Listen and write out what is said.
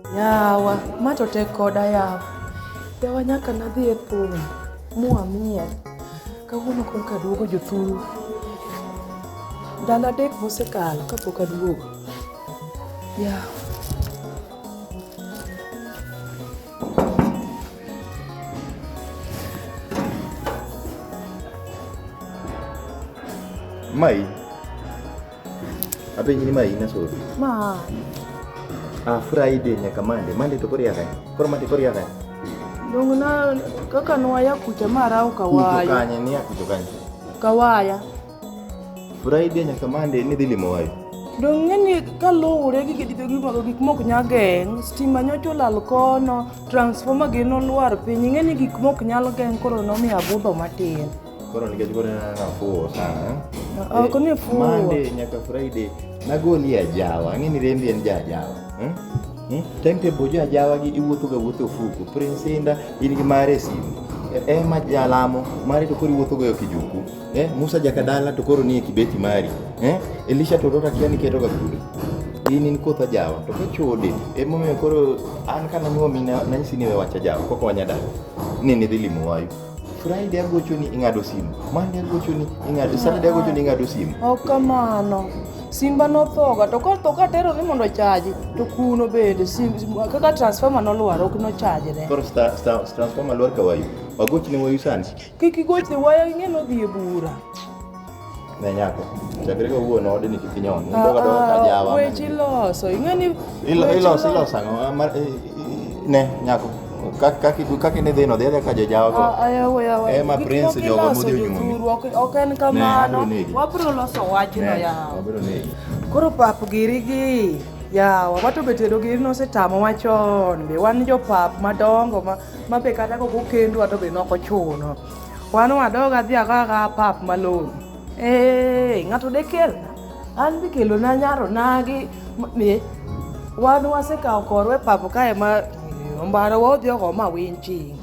Yawa, ma to tek koda yawa. Yawa nyaka nadhi e thum, muamiel. Kawuono korka aduogo jothuru. Ndalo 3 mosekalo kapok aduogo. Yawa. Mai. Abe nyini mai na so. Ma. Friday nyaka Monday to koria kan. Koro mati koria kan. Dong na kaka nwaya kucha marao kawaya. Kucho kanye ni kucho kanye. Kawaya. Friday nyaka Monday ni dhili mowayo. Dong ngeni kalure gik mok nyageng, stima nyocho lal kono, transformer gino luar piny, ngeni gik mok nyal geng koro nomi abudho matin. Koro nikech koro na fuo sana. Ako ni fuo. Monday nyaka Friday nagoli ajawa, ngeni rembi en jajawa. Tengte bojo ajawa gi iwuotho ga wuotho ofuku. Prince Inda in gi mare simu. Ma jalamo mari to koro iwuotho ga kijuku. Musa Jakadala to koro ni kibeti mari. Elisha Torota kiani keto ga kudu. In kotha jawa to kechode. Momiyo koro an kana nyuomi nanyisi ni we wacha jawa koko wanyadala. Nini dhili mowayo. Friday agocho ni ingado simu. Monday agocho ni ingado, Saturday agocho ni ingado simu. Okamano. Simba no thoga to ka tero ni mondo chaji to kuno bende kaka transformer no luar ok no chaji re. Koro transformer luar kawayo. Wagoch ni wayu sani. Kiki goch ni waya ngeno dhi e bura. Ne nyako. Chakre ko wuono ode ni kikinyon. Ndoga ka jawa. Wechi loso. Ingeni iloso ango ne nyako. Kaki ne dhino dhia ka jawa go. Ayawa. Ma prince jogo mudhi nyuomi. Ok en kamano. Wabro loso wachno yawa. Wabro negi. Koro pap girigi. Yawa, wato betedo giri nosetamo machon. Be wan jo pap madongo ma be kata ko kendo wato be noko chuno. Wan wadoga dhi aga pap malon. Ng'ato dekel. An bi kelo na nyaro nagi wan wasekawo korwe pap kae ma mbara wodhi oko ma winchi.